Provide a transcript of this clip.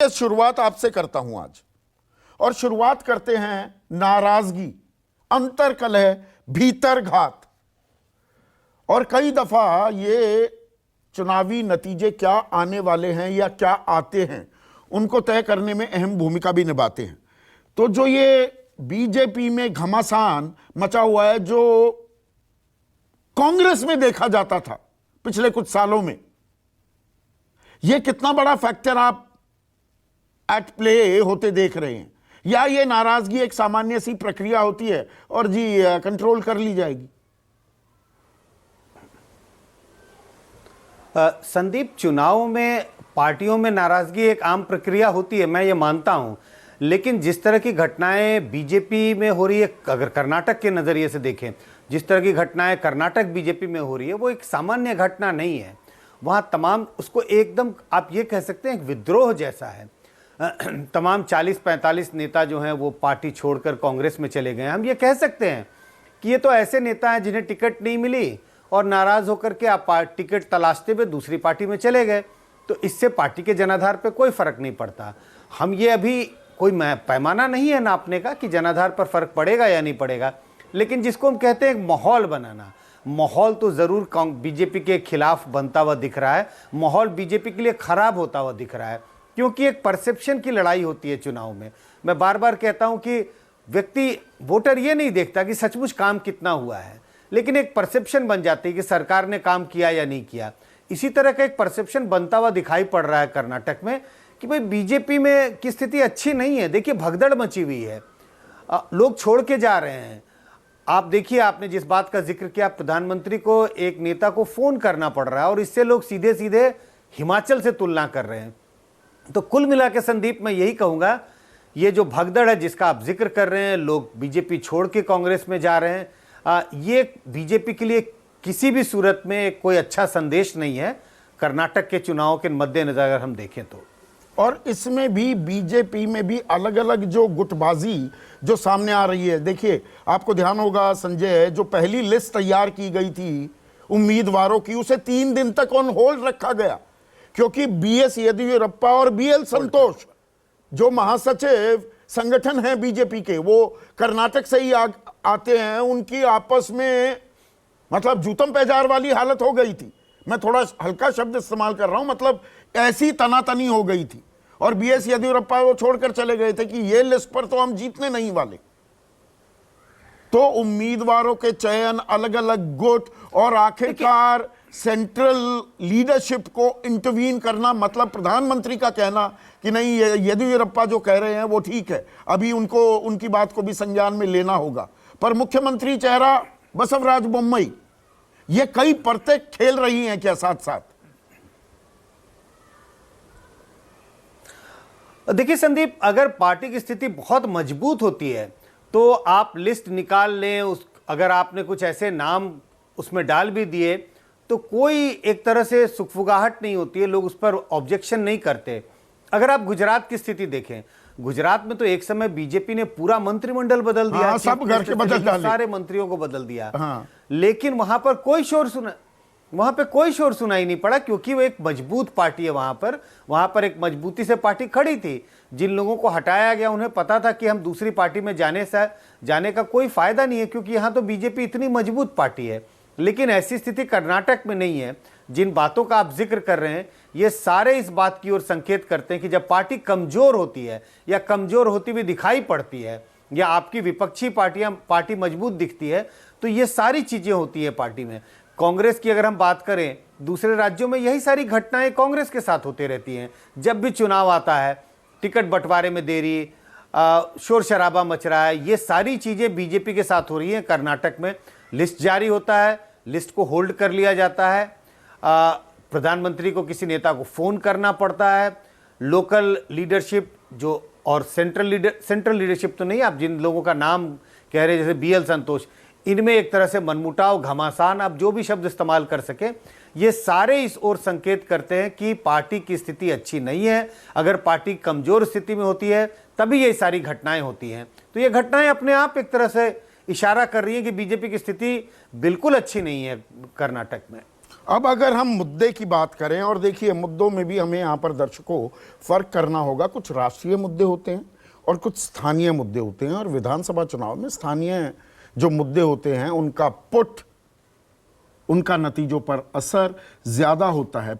चलिए शुरुआत आपसे करता हूं आज, और शुरुआत करते हैं नाराजगी, अंतर कलह, भीतर घात। और कई दफा ये चुनावी नतीजे क्या आने वाले हैं या क्या आते हैं उनको तय करने में अहम भूमिका भी निभाते हैं। तो जो ये बीजेपी में घमासान मचा हुआ है, जो कांग्रेस में देखा जाता था पिछले कुछ सालों में, ये कितना बड़ा फैक्टर आप एट प्ले होते देख रहे हैं, या ये नाराजगी एक सामान्य सी प्रक्रिया होती है और जी कंट्रोल कर ली जाएगी? संदीप, चुनाव में पार्टियों में नाराजगी एक आम प्रक्रिया होती है, मैं ये मानता हूं। लेकिन जिस तरह की घटनाएं बीजेपी में हो रही है, अगर कर्नाटक के नज़रिए से देखें, जिस तरह की घटनाएं कर्नाटक बीजेपी में हो रही है, वो एक सामान्य घटना नहीं है। वहाँ तमाम, उसको एकदम आप ये कह सकते हैं एक विद्रोह जैसा है। तमाम 40-45 नेता जो हैं वो पार्टी छोड़कर कांग्रेस में चले गए। हम ये कह सकते हैं कि ये तो ऐसे नेता हैं जिन्हें टिकट नहीं मिली और नाराज़ होकर के आप टिकट तलाशते हुए दूसरी पार्टी में चले गए। तो इससे पार्टी के जनाधार पे कोई फ़र्क नहीं पड़ता। हम ये अभी कोई पैमाना नहीं है नापने का कि जनाधार पर फ़र्क पड़ेगा या नहीं पड़ेगा, लेकिन जिसको हम कहते हैं एक माहौल बनाना, माहौल तो ज़रूर बीजेपी के खिलाफ बनता हुआ दिख रहा है। माहौल बीजेपी के लिए ख़राब होता हुआ दिख रहा है, क्योंकि एक परसेप्शन की लड़ाई होती है चुनाव में। मैं बार बार कहता हूं कि व्यक्ति, वोटर ये नहीं देखता कि सचमुच काम कितना हुआ है, लेकिन एक परसेप्शन बन जाती है कि सरकार ने काम किया या नहीं किया। इसी तरह का एक परसेप्शन बनता हुआ दिखाई पड़ रहा है कर्नाटक में कि भाई बीजेपी में की स्थिति अच्छी नहीं है। देखिए, भगदड़ मची हुई है, लोग छोड़ के जा रहे हैं। आप देखिए, आपने जिस बात का जिक्र किया, प्रधानमंत्री को एक नेता को फ़ोन करना पड़ रहा है और इससे लोग सीधे सीधे हिमाचल से तुलना कर रहे हैं। तो कुल मिला के संदीप, मैं यही कहूँगा, ये जो भगदड़ है जिसका आप जिक्र कर रहे हैं, लोग बीजेपी छोड़ के कांग्रेस में जा रहे हैं, ये बीजेपी के लिए किसी भी सूरत में कोई अच्छा संदेश नहीं है कर्नाटक के चुनाव के मद्देनजर अगर हम देखें तो। और इसमें भी बीजेपी में भी अलग अलग जो गुटबाजी जो सामने आ रही है। देखिए, आपको ध्यान होगा संजय, जो पहली लिस्ट तैयार की गई थी उम्मीदवारों की, उसे 3 दिन तक ऑन होल्ड रखा गया, क्योंकि बीएस येदियुरप्पा और बीएल संतोष जो महासचिव संगठन है बीजेपी के, वो कर्नाटक से ही आते हैं। उनकी आपस में मतलब जूतम पैजार वाली हालत हो गई थी। मैं थोड़ा हल्का शब्द इस्तेमाल कर रहा हूं, मतलब ऐसी तनातनी हो गई थी। और बीएस येदियुरप्पा वो छोड़कर चले गए थे कि ये लिस्ट पर तो हम जीतने नहीं वाले। तो उम्मीदवारों के चयन, अलग अलग गुट, और आखिरकार सेंट्रल लीडरशिप को इंटरवीन करना, मतलब प्रधानमंत्री का कहना कि नहीं, येदियुरप्पा जो कह रहे हैं वो ठीक है, अभी उनको उनकी बात को भी संज्ञान में लेना होगा। पर मुख्यमंत्री चेहरा बसवराज बोम्मई, ये कई परतें खेल रही हैं क्या साथ साथ? देखिए संदीप, अगर पार्टी की स्थिति बहुत मजबूत होती है तो आप लिस्ट निकाल लें, अगर आपने कुछ ऐसे नाम उसमें डाल भी दिए तो कोई एक तरह से सुखफुगाहट नहीं होती है, लोग उस पर ऑब्जेक्शन नहीं करते। अगर आप गुजरात की स्थिति देखें, गुजरात में तो एक समय बीजेपी ने पूरा मंत्रिमंडल बदल दिया। हाँ, सब घर के बदल डाले, सारे मंत्रियों को बदल दिया। हाँ। लेकिन वहां पर कोई शोर सुनाई नहीं पड़ा, क्योंकि वो एक मजबूत पार्टी है। वहां पर एक मजबूती से पार्टी खड़ी थी। जिन लोगों को हटाया गया उन्हें पता था कि हम दूसरी पार्टी में जाने का कोई फायदा नहीं है, क्योंकि यहां तो बीजेपी इतनी मजबूत पार्टी है। लेकिन ऐसी स्थिति कर्नाटक में नहीं है। जिन बातों का आप जिक्र कर रहे हैं, ये सारे इस बात की ओर संकेत करते हैं कि जब पार्टी कमजोर होती है या कमजोर होती हुई दिखाई पड़ती है, या आपकी विपक्षी पार्टी मजबूत दिखती है, तो ये सारी चीजें होती है पार्टी में। कांग्रेस की अगर हम बात करें, दूसरे राज्यों में यही सारी घटनाएं कांग्रेस के साथ होती रहती हैं। जब भी चुनाव आता है, टिकट बंटवारे में देरी, शोर शराबा मच रहा है, ये सारी चीजें बीजेपी के साथ हो रही हैं। कर्नाटक में लिस्ट जारी होता है, लिस्ट को होल्ड कर लिया जाता है, प्रधानमंत्री को किसी नेता को फोन करना पड़ता है, लोकल लीडरशिप जो, और सेंट्रल लीडरशिप तो नहीं, आप जिन लोगों का नाम कह रहे हैं जैसे बीएल संतोष, इनमें एक तरह से मनमुटाव, घमासान, आप जो भी शब्द इस्तेमाल कर सके, ये सारे इस ओर संकेत करते हैं कि पार्टी की स्थिति अच्छी नहीं है। अगर पार्टी कमजोर स्थिति में होती है तभी ये सारी घटनाएं होती हैं। तो ये घटनाएं अपने आप एक तरह से इशारा कर रही हैं कि बीजेपी की स्थिति बिल्कुल अच्छी नहीं है कर्नाटक में। अब अगर हम मुद्दे की बात करें, और देखिए मुद्दों में भी हमें यहाँ पर दर्शकों फर्क करना होगा। कुछ राष्ट्रीय मुद्दे होते हैं और कुछ स्थानीय मुद्दे होते हैं, और विधानसभा चुनाव में स्थानीय जो मुद्दे होते हैं उनका नतीजों पर असर ज्यादा होता है।